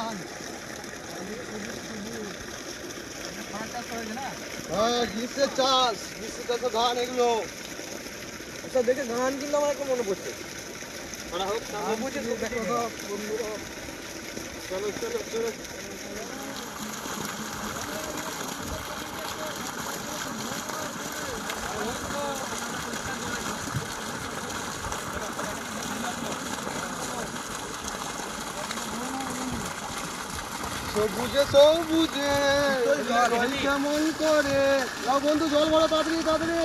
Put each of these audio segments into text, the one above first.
ধান। হ্যাঁ, গ্রীষ্মের চাষ, গ্রীষ্মের চাষে ধান এগুলো। আচ্ছা দেখে ধান কিন্তু আমার একটা মনে পড়ছে। চলো চলো চলো। সবুজে সবুজে কেমন করে যাও বন্ধু, জল ভরো তাড়াতাড়ি তাড়াতাড়ি।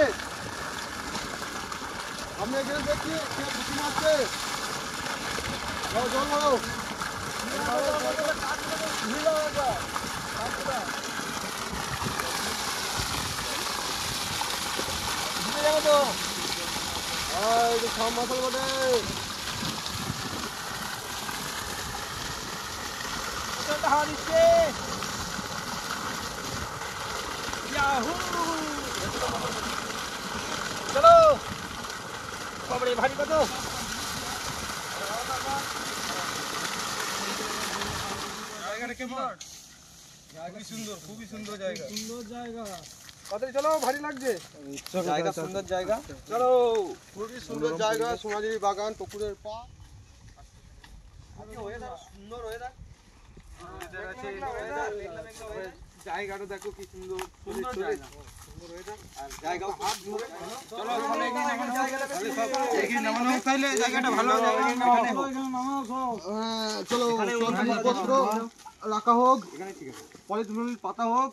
আমি এখানে দেখছি বুঝি মারছে, যাও জল ভরো। সব মশল বটে। হাওয়া দিচ্ছে। চলো বাবারে, ভারী কত। জায়গাটা কেমন? খুবই সুন্দর, খুবই সুন্দর জায়গা। সুন্দর জায়গা। তাড়াতাড়ি চলো, ভারী লাগছে। জায়গা সুন্দর জায়গা। চলো, খুবই সুন্দর জায়গা। সোনাঝুরি বাগান, পুকুরের পা। সুন্দর ওয়েদার। জায়গাটা দেখো কি সুন্দর, সুন্দর জায়গা। জায়গা হাত ধরে চলো, জায়গাটা ভালো চলো। পত্র রাখা হোক, পলিথিন পাতা হোক।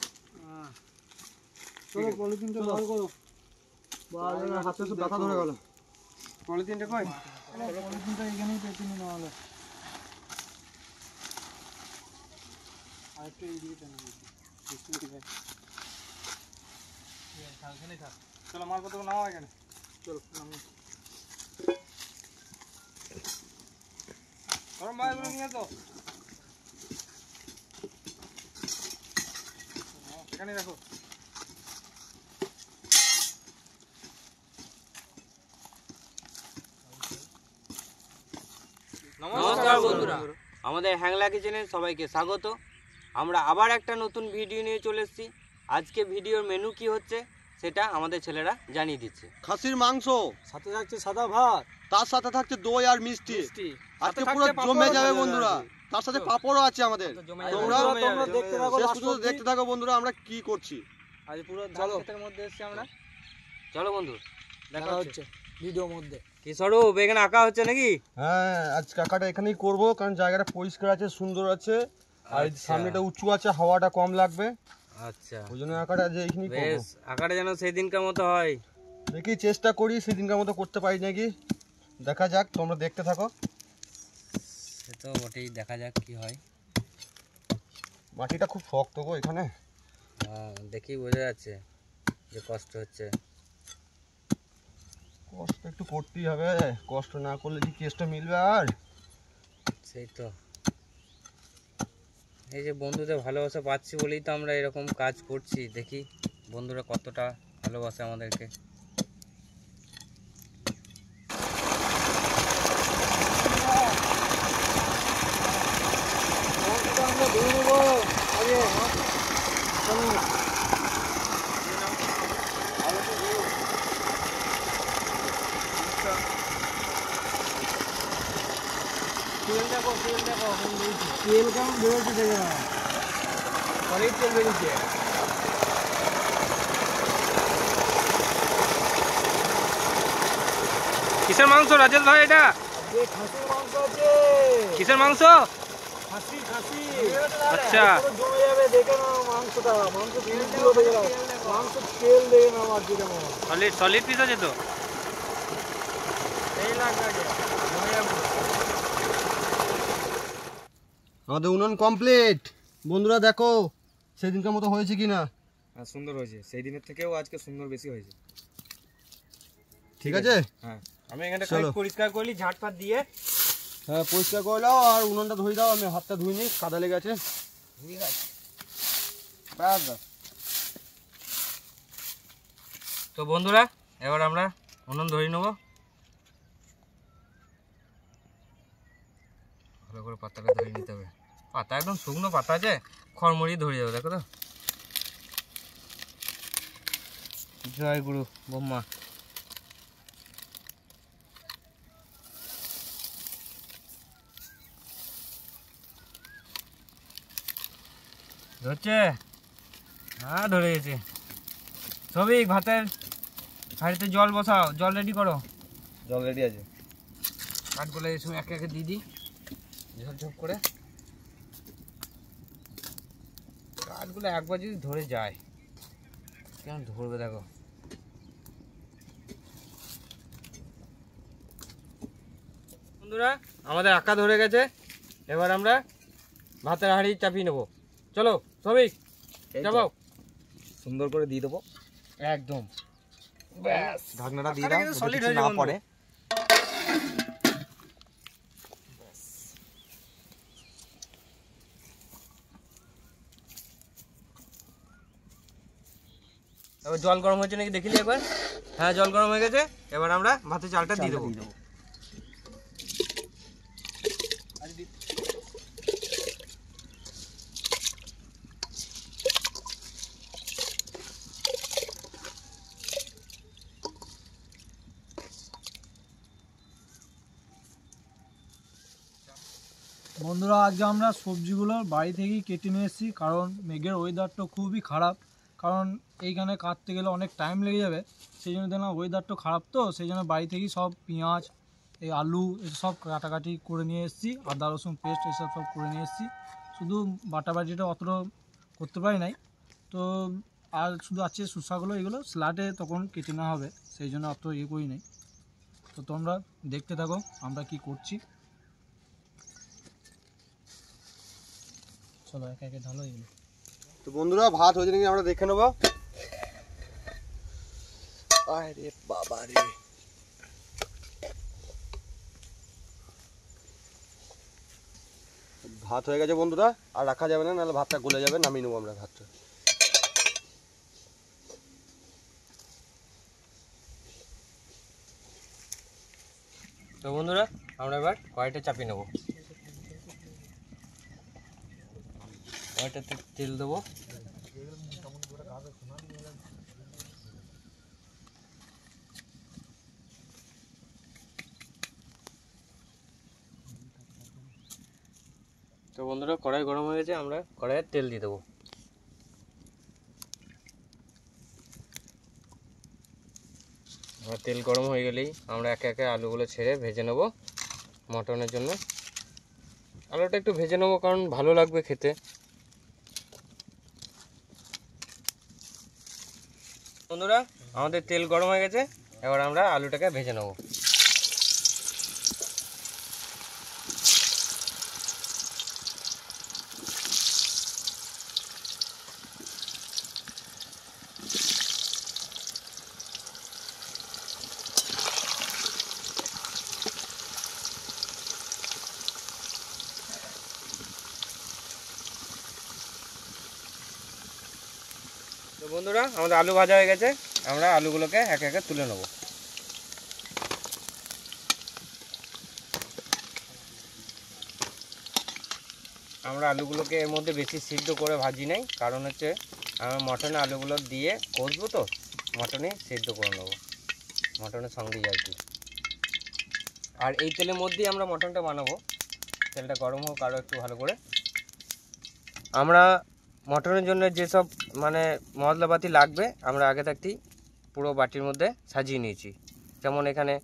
চলো পলিথিনটা বার করো। হাতে সব ব্যথা ধরে গেল। পলিথিনটা কই? পলিথিনটা এখানেই পেতে নি নাহলে। আরেকটু এইদিকে টানো। চলো মালপত্র নাও এখানে। চলো গরম মালগুলো নিয়ে তো এখানে রাখো। নমস্কার বন্ধুরা, আমাদের হ্যাংলা কিচেনে সবাইকে স্বাগত। আমরা আবার একটা নতুন ভিডিও নিয়ে চলে এসেছি। আজকে ভিডিওর মেনু কি হচ্ছে সেটা আমাদের ছেলেরা জানিয়ে দিচ্ছে। খাসির মাংস, সাথে থাকছে সাদা ভাত, তার সাথে থাকছে দই আর মিষ্টি। আজকে পুরো জমে যাবে বন্ধুরা। তার সাথে পাপড়ও আছে আমাদের। তোমরা দেখতে থাকো বন্ধুরা আমরা কি করছি। আজ পুরো ধান ক্ষেতের মধ্যে এসেছি আমরা। চলো বন্ধু, দেখা হচ্ছে ভিডিওর মধ্যে। কি স্বরূপ এখানে আঁকা হচ্ছে নাকি? হ্যাঁ, আজ কাকাটা এখানেই করব, কারণ জায়গাটা পরিষ্কার আছে, সুন্দর আছে, আর সামনেটা উঁচু আছে, হাওয়াটা কম লাগবে। আচ্ছা, ওই জন্য আঁকাটা যে এখানেই করব। বেশ, আঁকাটা যেন সেই দিনকার মতো হয়। দেখি চেষ্টা করি সেদিনকার মতো করতে পারি নাকি, দেখা যাক। তোমরা দেখতে থাকো। সে তো বটেই, দেখা যাক কি হয়। মাটিটা খুব শক্ত গো এখানে। দেখি বোঝা যাচ্ছে যে কষ্ট হচ্ছে। কষ্ট একটু করতেই হবে, কষ্ট না করলে কি কেসটা মিলবে আর। সেই তো, এই যে বন্ধুদের ভালোবাসা পাচ্ছি বলেই তো আমরা এরকম কাজ করছি। দেখি বন্ধুরা কতটা ভালোবাসে আমাদেরকে। তেল দেখো, তেল দেখো, তেল কেমন বেরোচ্ছে দেখে না, অনেক তেল বেরিয়েছে। কিসের মাংস রাজেশ ভাই এটা? খাসির মাংস আছে। কিসের মাংস? খাসি খাসি। আচ্ছা, জমে যাবে দেখে নাও মাংসটা। মাংস তেল দেখে নাও, মাংস তেল দেখে নাও। আর যেটা সলিড সলিড পিস আছে তো। এই লাগবে আগে জমে যাবে। আমাদের উনুন কমপ্লিট। বন্ধুরা দেখো সেদিনকার মতো হয়েছে কিনা। হ্যাঁ, সুন্দর হয়েছে। সেই দিনের থেকেও আজকে সুন্দর বেশি হয়েছে। ঠিক আছে। হ্যাঁ, আমি এখানটা চলো। পরিষ্কার করলি ঝাঁটপাট দিয়ে। হ্যাঁ, পরিষ্কার করে দাও আর উনুনটা ধুয়ে দাও। আমি হাতটা ধুইনি, কাদা লেগে আছে। ঠিক আছে। তো বন্ধুরা, এবার আমরা উনুন ধরে নেব। ভালো করে পাতাটা ধরে নিতে হবে। পাতা একদম শুকনো পাতা আছে, খড়মড়ি ধরে যাবে, দেখো তো। জয় গুরু ব্রহ্মা। ধরছে? হ্যাঁ ধরে গেছে। সবিক ভাতের হাঁড়িতে জল বসাও, জল রেডি করো। জল রেডি আছে। কাঠগুলো এই সময় একে একে দিয়ে দিই ঝপঝপ করে। কাঠগুলো একবার যদি ধরে যায় কেমন ধরবে দেখো। বন্ধুরা আমাদের আঁকা ধরে গেছে, এবার আমরা ভাতের হাঁড়ি চাপিয়ে নেবো। চলো সবিক চাপাও। সুন্দর করে দিয়ে দেবো একদম ব্যাস। ঢাকনাটা দিয়ে দাও, সলিড হয়ে না পড়ে। এবার জল গরম হয়েছে নাকি দেখিলি একবার। হ্যাঁ জল গরম হয়ে গেছে, এবার আমরা ভাতের চালটা দিয়ে দেবো। বন্ধুরা আজকে আমরা সবজিগুলো বাড়ি থেকেই কেটে নিয়ে এসেছি, কারণ মেঘের ওয়েদারটা খুবই খারাপ। কারণ এইখানে কাটতে গেলে অনেক টাইম লেগে যাবে, সেই জন্য দেখলাম ওয়েদারটা খারাপ, তো সেই জন্য বাড়ি থেকেই সব পেঁয়াজ, এই আলু এসব কাটাকাটি করে নিয়ে এসেছি, আদা রসুন পেস্ট এসব সব করে নিয়ে এসেছি। শুধু বাটাবাটিটা অতটা করতে পারি নাই, তো আর শুধু আছে শসাগুলো, এগুলো স্লাটে তখন কেটে নেওয়া হবে, সেই জন্য অত ইয়ে করি নাই। তো তোমরা দেখতে থাকো আমরা কি করছি। চলো একে একে ঢালো এগুলো। তো বন্ধুরা ভাত হয়েছে নাকি আমরা দেখে নেবো। আরে বাবা রে, ভাত হয়ে গেছে বন্ধুরা, আর রাখা যাবে না, নাহলে ভাতটা গলে যাবে। নামিয়ে নেবো আমরা ভাতটা। তো বন্ধুরা আমরা এবার কড়াইটা চাপিয়ে নেবো। কড়াইটাতে তেল দেবো। তো বন্ধুরা কড়াই গরম হয়ে গেছে, আমরা কড়াইয়ে তেল দিয়ে দেবো। তেল গরম হয়ে গেলেই আমরা একে একে আলুগুলো ছেড়ে ভেজে নেব মটনের জন্য। আলুটা একটু ভেজে নেবো কারণ ভালো লাগবে খেতে। বন্ধুরা আমাদের তেল গরম হয়ে গেছে, এবার আমরা আলুটাকে ভেজে নেব। তো বন্ধুরা আমাদের আলু ভাজা হয়ে গেছে, আমরা আলুগুলোকে একে একে তুলে নেব। আমরা আলুগুলোকে এর মধ্যে বেশি সিদ্ধ করে ভাজি নাই, কারণ হচ্ছে আমরা মটনে আলুগুলো দিয়ে কষবো, তো মটনে সিদ্ধ করে নেবো মটনের সঙ্গেই আর কি। আর এই তেলের মধ্যেই আমরা মটনটা বানাবো। তেলটা গরম হোক আরও একটু ভালো করে। আমরা মটনের জন্য যেসব মানে মশলাপাতি লাগবে আমরা আগে থাকতেই পুরো বাটির মধ্যে সাজিয়ে নিয়েছি। যেমন এখানে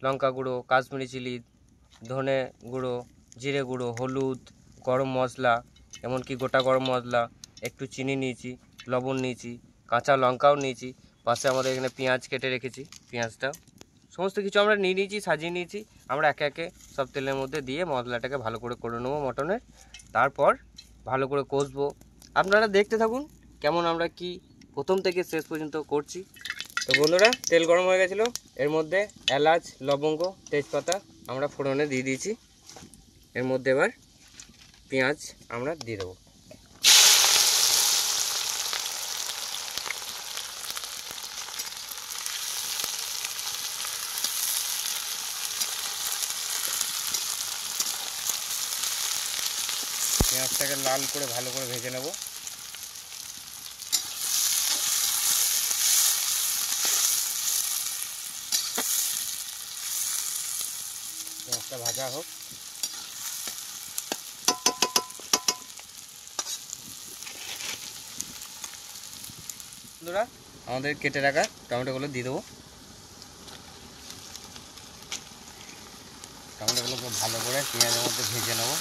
লঙ্কা গুঁড়ো, কাশ্মীরি চিলি, ধনে গুঁড়ো, জিরে গুঁড়ো, হলুদ, গরম মশলা, এমনকি গোটা গরম মশলা, একটু চিনি নিয়েছি, লবণ নিয়েছি, কাঁচা লঙ্কাও নিয়েছি। পাশে আমাদের এখানে পেঁয়াজ কেটে রেখেছি, পেঁয়াজটা সমস্ত কিছু আমরা নিয়ে নিয়েছি, সাজিয়ে নিয়েছি। আমরা একে একে সব তেলের মধ্যে দিয়ে মশলাটাকে ভালো করে নেবো মটনের। তারপর ভালো করে কষবো। আপনারা দেখতে থাকুন কেমন আমরা কি প্রথম থেকে শেষ পর্যন্ত করছি। তো বন্ধুরা তেল গরম হয়ে গেছিলো, এর মধ্যে এলাচ, লবঙ্গ, তেজপাতা আমরা ফোড়নে দিয়ে দিয়েছি। এর মধ্যে এবার পেঁয়াজ আমরা দিয়ে দেবো। পেঁয়াজটাকে লাল করে ভালো করে ভেজে নেব। পেঁয়াজটা ভাজা হোক। বন্ধুরা আমাদের কেটে রাখা টমেটোগুলো দিয়ে দেবো। টমেটোগুলোকে ভালো করে পেঁয়াজের মধ্যে ভেজে নেবো।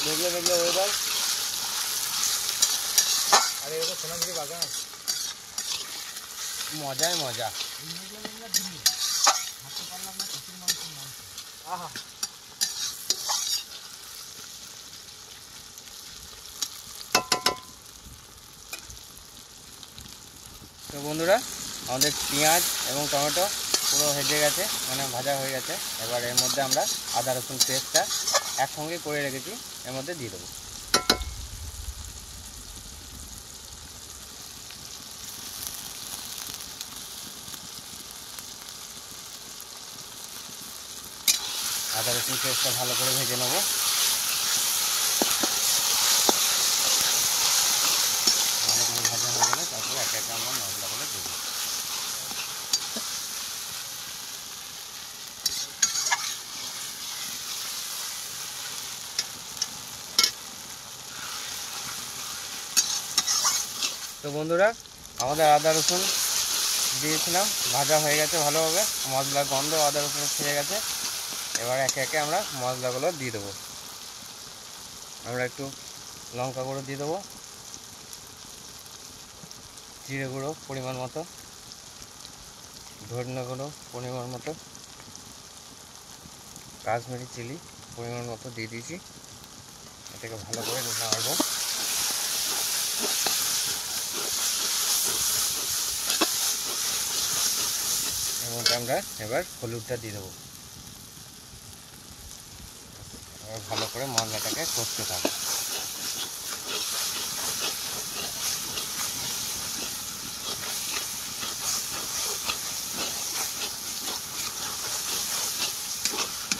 দেখলে দেখলে ওয়েদার আরে এরকম সোনাঝুরি বাগান মজাই মজা। আহা তো বন্ধুরা আমাদের পেঁয়াজ এবং টমেটো পুরো ভেজে গেছে, মানে ভাজা হয়ে গেছে। এবার এর মধ্যে আমরা আদা রসুন পেস্টটা একসঙ্গে করে রেখেছি এর মধ্যে দিয়ে দেবো। আদা রসুন পেস্টটা ভালো করে ভেজে নেব। ভালোগুলো ভাজা হয়ে গেলে তারপরে একে একে আমরা মশলাগুলো দেবো। তো বন্ধুরা আমাদের আদা রসুন দিয়েছিলাম, ভাজা হয়ে গেছে ভালোভাবে, মশলার গন্ধ আদা রসুন ছেড়ে গেছে। এবার একে একে আমরা মশলাগুলো দিয়ে দেবো। আমরা একটু লঙ্কা গুঁড়ো দিয়ে দেবো, জিরে গুঁড়ো পরিমাণ মতো, ধনে গুঁড়ো পরিমাণ মতো, কাশ্মীরি চিলি পরিমাণ মতো দিয়ে দিয়েছি। এটাকে ভালো করে নাড়বো। এর মধ্যে আমরা এবার হলুদটা দিয়ে দেবো। এবার ভালো করে মশলাটাকে কষতে থাকবো।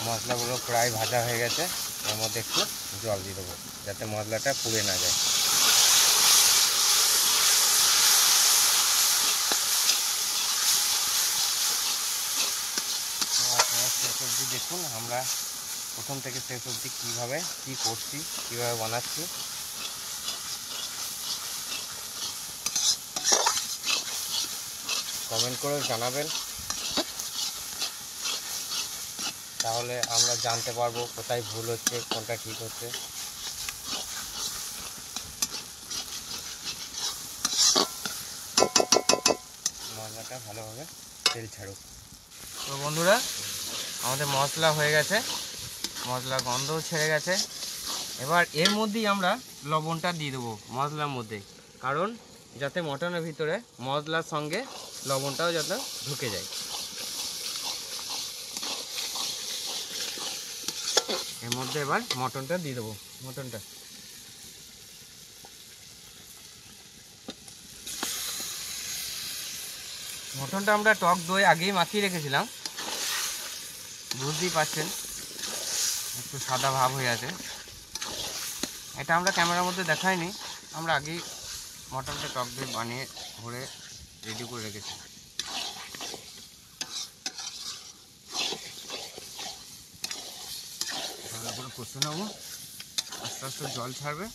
মশলাগুলো প্রায় ভাজা হয়ে গেছে, এর মধ্যে একটু জল দিয়ে দেবো যাতে মশলাটা পুড়ে না যায়। শেষ অবধি দেখুন আমরা প্রথম থেকে শেষ অবধি কীভাবে কী করছি, কীভাবে বানাচ্ছি। কমেন্ট করে জানাবেন, তাহলে আমরা জানতে পারবো কোথায় ভুল হচ্ছে, কোনটা ঠিক হচ্ছে। মশলাটা ভালোভাবে তেল ছাড়ুক। তো বন্ধুরা আমাদের মশলা হয়ে গেছে, মশলার গন্ধও ছেড়ে গেছে। এবার এর মধ্যেই আমরা লবণটা দিয়ে দেবো মশলার মধ্যে, কারণ যাতে মটনের ভিতরে মশলার সঙ্গে লবণটাও যাতে ঢুকে যায়। এর মধ্যে এবার মটনটা দিয়ে দেবো। মটনটা আমরা টক দই আগেই মাখিয়ে রেখেছিলাম, বুঝতেই পারছেন একটু সাদা ভাব হয়ে আছে। এটা আমরা ক্যামেরার মধ্যে দেখাইনি, আমরা আগেই মটনটা টক দই বানিয়ে ভরে রেডি করে রেখেছি। ভালো করে কষে নেবো, আস্তে আস্তে জল ছাড়বে।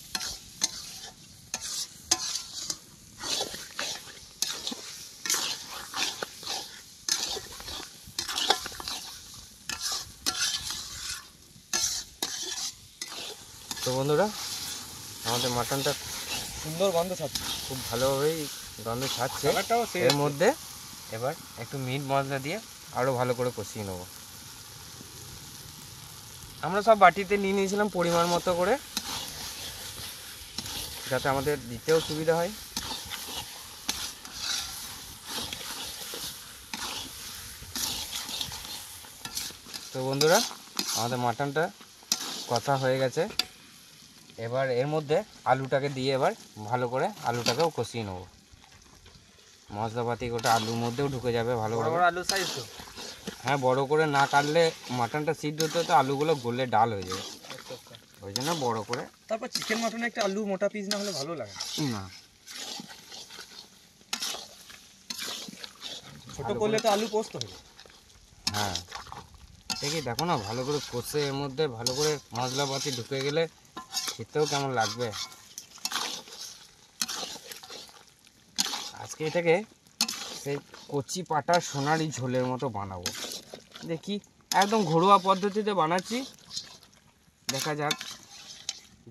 তো বন্ধুরা আমাদের মাটনটা সুন্দর গন্ধ ছাড়ছে, খুব ভালোভাবেই গন্ধ ছাড়ছে। এর মধ্যে এবার একটু মিট মশলা দিয়ে আরও ভালো করে কষিয়ে নেব। আমরা সব বাটিতে নিয়ে নিয়েছিলাম পরিমাণ মতো করে, যাতে আমাদের দিতেও সুবিধা হয়। তো বন্ধুরা আমাদের মাটনটা কষা হয়ে গেছে। এবার এর মধ্যে আলুটাকে দিয়ে এবার ভালো করে আলুটাকেও কষিয়ে নেব। মশলাপাতি গোটা আলুর মধ্যেও ঢুকে যাবে ভালোভাবে। আলু সাইজ তো, হ্যাঁ বড় করে না কাটলে মাটনটা সিদ্ধ হতে হতে আলুগুলো গলে ডাল হয়ে যাবে। আচ্ছা আচ্ছা। ওই জন্য বড় করে। তারপর চিকেন মাটনে একটা আলু মোটা পিস না হলে ভালো লাগে না, ছোট করলে তো আলু পোস্ত হবে। হ্যাঁ দেখি দেখো না, ভালো করে কষে এর মধ্যে ভালো করে মশলাপাতি ঢুকে গেলে খেতেও কেমন লাগবে। আজকে এটাকে সেই কচি পাটার সোনারি ঝোলের মতো বানাবো। দেখি একদম ঘরোয়া পদ্ধতিতে বানাচ্ছি, দেখা যাক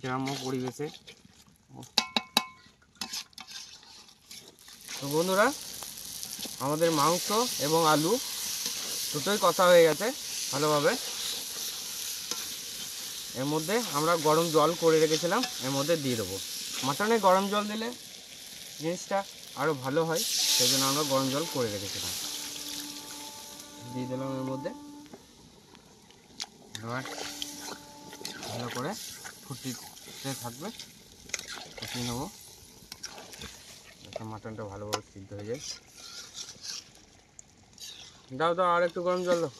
গ্রাম্য পরিবেশে। তো বন্ধুরা, আমাদের মাংস এবং আলু দুটোই কষা হয়ে গেছে ভালোভাবে। এর মধ্যে আমরা গরম জল করে রেখেছিলাম, এর মধ্যে দিয়ে দেবো। মাটনে গরম জল দিলে জিনিসটা আরও ভালো হয়, সেই জন্য আমরা গরম জল করে রেখেছিলাম, দিয়ে দিলাম এর মধ্যে। এবার ভালো করে ফুটিতে থাকবে, ফুটিয়ে নেবো, মাটনটা ভালোভাবে সিদ্ধ হয়ে যায়। দাও দাও আর একটু গরম জল দাও।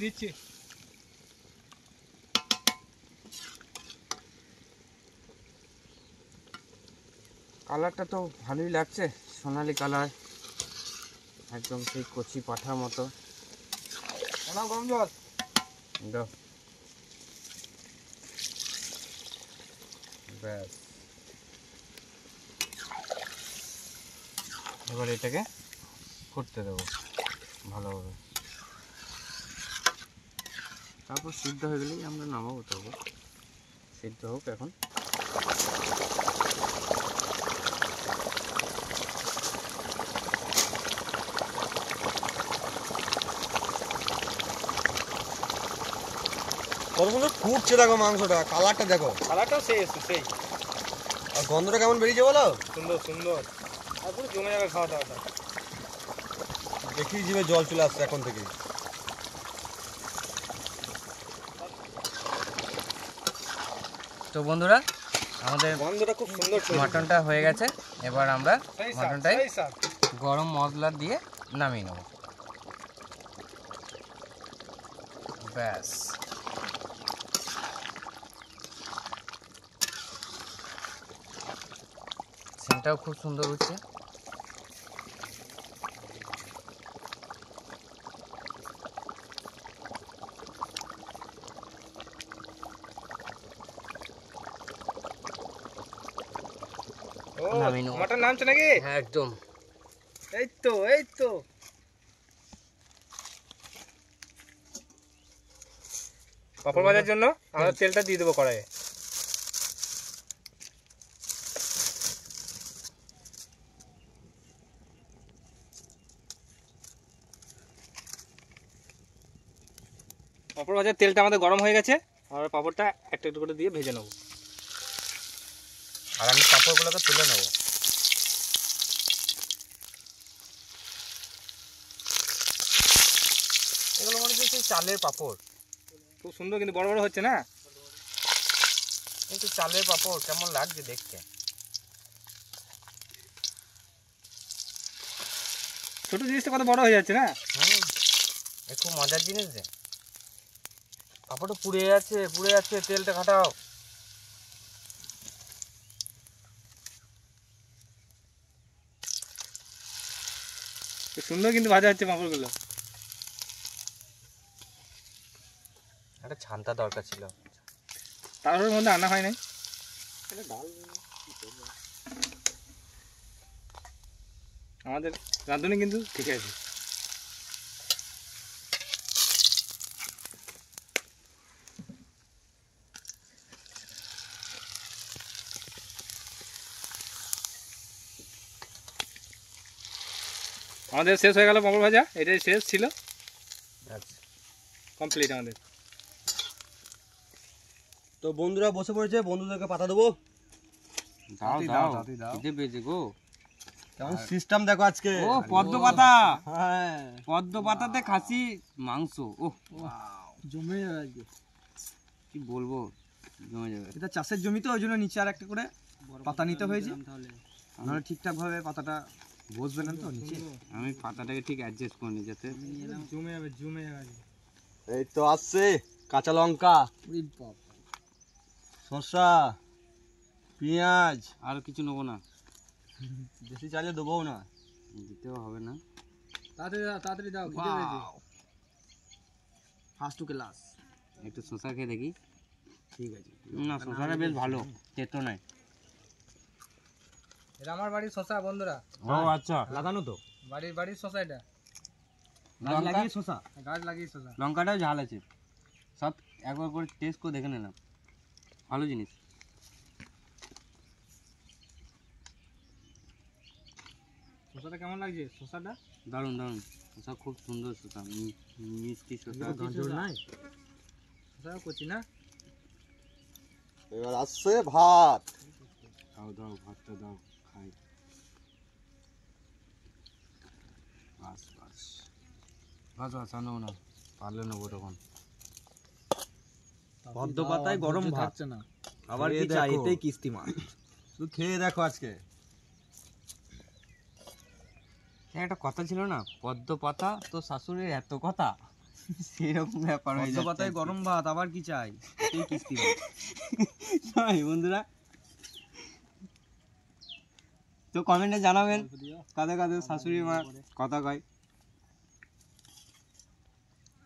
দিচ্ছি। কালারটা তো ভালোই লাগছে, সোনালি কালার, একদম সেই কচি পাঠার মতো। গরম জল দাও, ব্যাস। এবার এটাকে ফুটতে দেবো ভালোভাবে, তারপর সিদ্ধ হয়ে গেলেই আমরা নামাবো। তবু সিদ্ধ হোক এখন। কত সুন্দর ফুটছে দেখো, মাংসটা কালারটা দেখো, কালারটাও সেই আর গন্ধটা কেমন বেরিয়েছে বলো। সুন্দর আর পুরো জমে যাবে খাওয়া দাওয়াটা। দেখি জিভে জল চলে আসছে এখন থেকে। তো বন্ধুরা, আমাদের গন্ধটা খুব সুন্দর মাটনটা হয়ে গেছে। এবার আমরা মাটনটাই গরম মশলা দিয়ে নামিয়ে নেব, ব্যাস। সেটাও খুব সুন্দর হচ্ছে। মাটন নামছে নাকি? হ্যাঁ একদম। এই তো পাপড় ভাজার জন্য আমরা তেলটা দিয়ে দেবো কড়াইয়ে। পাপড় ভাজার তেলটা আমাদের গরম হয়ে গেছে, আমরা পাপড়টা একটা একটু করে দিয়ে ভেজে নেবো। আর আমি পাঁপড়গুলোকে তুলে নেব। এগুলো মনে হচ্ছে সেই চালের পাঁপড়, খুব সুন্দর কিন্তু বড় বড় হচ্ছে না? কিন্তু চালের পাঁপড় কেমন লাগছে দেখতে। ছোট জিনিসটা কত বড় হয়ে যাচ্ছে না? খুব মজার জিনিস যে পাঁপড়টা পুড়ে যাচ্ছে, তেলটা খাটাও। খুব সুন্দর কিন্তু ভাজা হচ্ছে পাঁপড়গুলো। একটা ছান্তা দরকার ছিল, তারপরের মধ্যে আনা হয় নাই। আমাদের রাঁধুনি কিন্তু ঠিক আছে। আমাদের শেষ হয়ে গেল পাঁপড় ভাজা, এটাই শেষ ছিল, আচ্ছা কমপ্লিট আমাদের। তো বন্ধুরা বসে পড়েছে, বন্ধুদেরকে পাতা দেবো। দাও দাও, খিদে পেয়েছে গো। কেমন সিস্টেম দেখো আজকে। ও পদ্ম পাতা, হ্যাঁ পদ্ম পাতাতে খাসি মাংস, ও জমে যাবে আজকে, কি বলবো, জমে যাবে। এটা চাষের জমি তো, ওই জন্য নিচে আর একটা করে পাতা নিতে হয়েছে, নাহলে ঠিকঠাক ভাবে পাতাটা বসবে না তো নিচে। আমি পাতাটাকে ঠিক অ্যাডজাস্ট করিনি যাতে জমে যাবে। এই তো আসছে কাঁচা লঙ্কা, শসা, পেঁয়াজ। আর কিছু নেবো না, বেশি চাইলে দেবো না, দিতেও হবে না। তাড়াতাড়ি দাও, খিদে পেয়েছে। First two class. একটু শসা খেয়ে দেখি। ঠিক আছে। না, শসাটা বেশ ভালো, তেতো নাই। এটা আমার বাড়ির শসা বন্ধুরা। ও আচ্ছা, লাগানো তো বাড়ির শসা, এটা গাছ লাগিয়ে শসা, গাছ লাগিয়ে শসা। লঙ্কাটাও ঝাল আছে, সব একবার করে টেস্ট করে দেখে নিলাম, ভালো জিনিস। শসাটা কেমন লাগছে? শসাটা দারুণ দারুণ, শসা খুব সুন্দর শসা, মিষ্টি শসা। শসা করছি না। এবার আসছে ভাত। দাও দাও, ভাতটা দাও, খাই। বাস বাস বাস বাস, আর নেবো না, পারলে নেবো তখন। পদ্ম পাতায় গরম ভাত না, আবার কি চাই? এটাই কিস্তি মাছ। তুই খেয়ে দেখো আজকে। একটা কথা ছিল না, পদ্ম পাতা তো শাশুড়ির এত কথা, সেরকম ব্যাপার হয়ে পদ্ম যাচ্ছে। পাতায় গরম ভাত, আবার কি চাই? এটাই কিস্তি মাছ। তাই বন্ধুরা, তো কমেন্টে জানাবেন কাদের কাদের শাশুড়ি মা কথা কয়।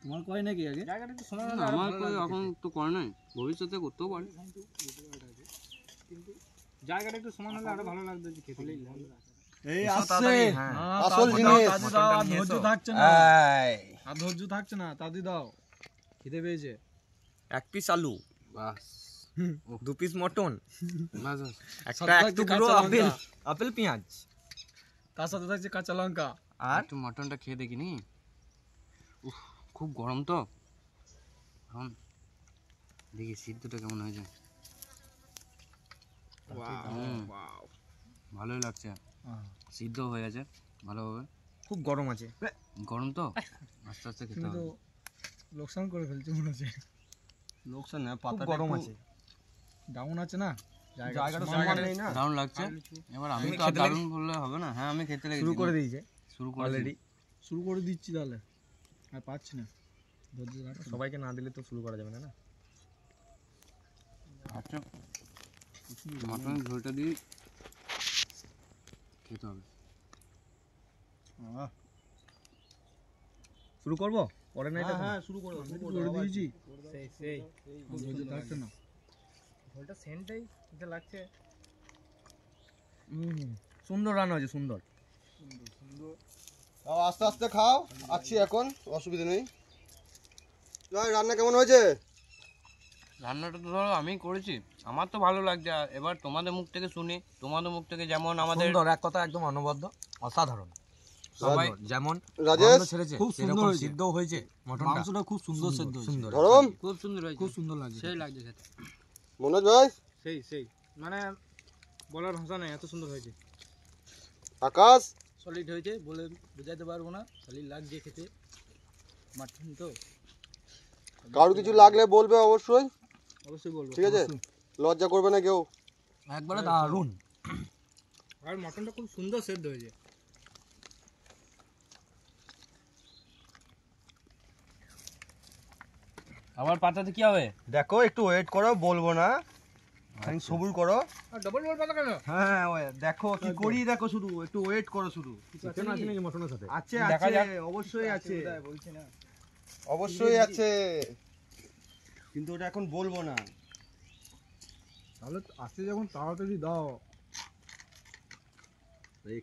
তোমার কয় নাকি আগে? জায়গাটা একটু সমান হলে আমার কয় এখন তো করে নাই, ভবিষ্যতে করতেও পারে। জায়গাটা একটু সমান হলে আরো ভালো লাগবে খেতে। এই আসছে আসল জিনিস। ধৈর্য থাকছে না, আর ধৈর্য থাকছে না। তাড়াতাড়ি দাও, খিদে পেয়েছে। এক পিস আলু, বাস, 2 পিস মটন, বাস বাস। একটা টুকরো আপেল, আপেল পেঁয়াজ, তার সাথে থাকছে কাঁচা লঙ্কা। আর একটু মটনটা খেয়ে দেখিনি। উফ, খুব গরম তো এখন, দেখি সিদ্ধটা কেমন হয়েছে। ভালোই লাগছে, সিদ্ধ হয়ে গেছে ভালোভাবে। খুব গরম আছে। গরম তো, আস্তে আস্তে খেতে হবে। লোকসান করে ফেলছে মনে হচ্ছে। লোকসান না, খুব পাতা গরম আছে, ডাউন আছে না, জায়গাটা সমান নেই না। দারুণ লাগছে। এবার আমি তো আর দারুণ বললে হবে না। হ্যাঁ, আমি খেতে লেগেছি, শুরু করে দিয়েছে শুরু করে অলরেডি। শুরু করে দিচ্ছি তাহলে, আর পাচ্ছি না। সবাইকে না দিলে তো শুরু করা যাবে না। আচ্ছা, মটনের ঝোলটা দিয়ে খেতে হবে। শুরু করবো পরে না? হ্যাঁ শুরু করো, করে দিয়েছি। সেই ধৈর্য থাকছে না। ঝোলটা সেন্টটাই এটা লাগছে। সুন্দর রান্না হয়েছে, সুন্দর। আস্তে আস্তে খাও, আছি এখন, অসুবিধা নেই। রান্না কেমন হয়েছে? রান্নাটা তো ধরো আমি করেছি, আমার তো ভালো লাগছে। আর এবার তোমাদের মুখ থেকে শুনি, তোমাদের মুখ থেকে যেমন আমাদের সুন্দর, এক কথা একদম অনবদ্য, অসাধারণ। সবাই যেমন রাজেশ খুব সুন্দর সিদ্ধ হয়েছে, মাংসটা খুব সুন্দর সিদ্ধ হয়েছে। ধরম খুব সুন্দর হয়েছে, খুব সুন্দর লাগছে, সেই লাগছে খেতে। মনোজ ভাই, সেই মানে বলার ভাষা নাই, এত সুন্দর হয়েছে। আকাশ, সলিড হয়েছে, বলে বোঝাতে পারবো না, সলিড লাগছে খেতে। মাটন তো কারো কিছু লাগলে বলবে অবশ্যই, অবশ্যই বলবো, ঠিক আছে? লজ্জা করবে না কেউ। একবারে দারুণ। আর মাটনটা খুব সুন্দর সেদ্ধ হয়েছে। আবার পাতাতে কি হবে? দেখো একটু ওয়েট করো, বলবো না, সবুর করো। আর ডবল বল পাতা কেন? হ্যাঁ দেখো কি করি, দেখো শুধু একটু ওয়েট করো। শুধু চিকেন আছে নাকি মটনের সাথে? আছে দেখা আছে, যাক। অবশ্যই আছে, বলছি না, অবশ্যই আছে, কিন্তু ওটা এখন বলবো না। তাহলে আসতে যখন তাড়াতাড়ি দাও।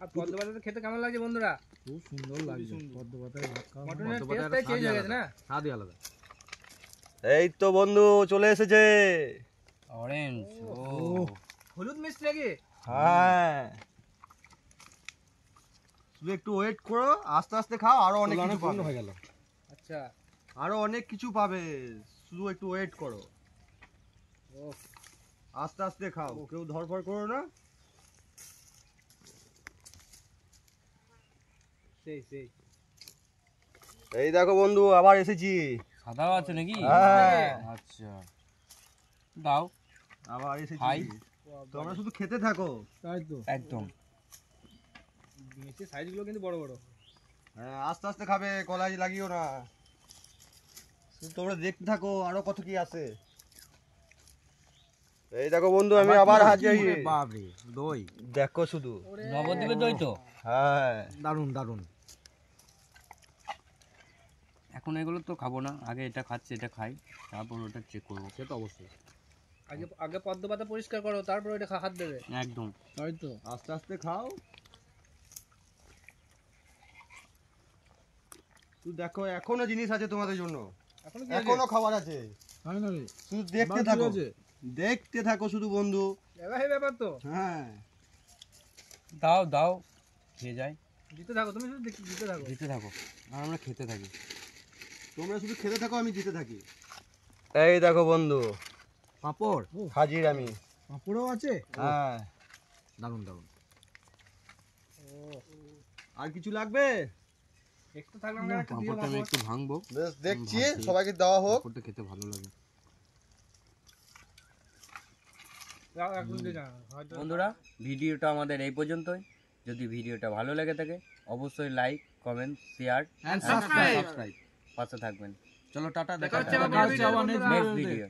আর পদ্ম পাতাটা খেতে কেমন লাগছে বন্ধুরা? খুব সুন্দর লাগছে। পদ্ম পাতায় ভাত খাওয়া, মটনের টেস্টটাই চেঞ্জ হয়ে গেছে না, স্বাদই আলাদা। এই তো বন্ধু চলে এসেছে। অরেঞ্জ, হলুদ মিষ্টি নাকি? হ্যাঁ, শুধু একটু ওয়েট করো, আস্তে আস্তে খাও, আরো অনেক কিছু পাবে। হয়ে গেল। আচ্ছা, আরো অনেক কিছু পাবে, শুধু একটু ওয়েট করো, আস্তে আস্তে খাও, কেউ ধরফর করো না। সেই এই দেখো বন্ধু, আবার এসেছি। সাদাও আছে নাকি? হ্যাঁ, আচ্ছা, দাও, আবার এসেছি। হাই। তোমরা শুধু খেতে থাকো। তাই তো, একদম। মিষ্টির সাইজগুলো কিন্তু বড় বড়। হ্যাঁ, আস্তে আস্তে খাবে, কলাই লাগিও না। তোমরা দেখতে থাকো আরো কত কি আছে। এই দেখো বন্ধু আমি আবার হাজির। বাপরে দই দেখো শুধু নবদ্বীপের দই তো। হ্যাঁ দারুন দারুন। এখন এগুলো তো খাবো না, আগে এটা খাচ্ছি, এটা খাই, তারপর ওটা চেক করবো। সে তো অবশ্যই। আগে আগে পদ্ম পাতা পরিষ্কার করো, তারপর এটা হাত দেবে। একদম তাই তো। আস্তে আস্তে খাও। তুই দেখো এখনো জিনিস আছে তোমাদের জন্য, এখনো খাবার আছে। শুধু দেখতে থাকো, দেখতে থাকো শুধু বন্ধু। ব্যাপার তো। হ্যাঁ দাও দাও, খেয়ে যাই। দিতে থাকো, তুমি শুধু দিতে থাকো। দিতে থাকো আর আমরা খেতে থাকি। তোমরা শুধু খেতে থাকো, আমি দিতে থাকি। এই দেখো বন্ধু পাঁপড় হাজির আমি। পাঁপড়ও আছে। হ্যাঁ দারুন দারুন। আর কিছু লাগবে? একটু থাকলে আমরা একটু দিও। পাঁপড়টা আমি একটু ভাঙবো। বেশ দেখছি, সবাইকে দেওয়া হোক। পাঁপড়টা খেতে ভালো লাগে। বন্ধুরা ভিডিওটা আমাদের এই পর্যন্তই। যদি ভিডিওটা ভালো লেগে থাকে অবশ্যই like, comment, share and subscribe পাশে থাকবেন। চলো টাটা, দেখা হচ্ছে আবার নেক্সট ভিডিও।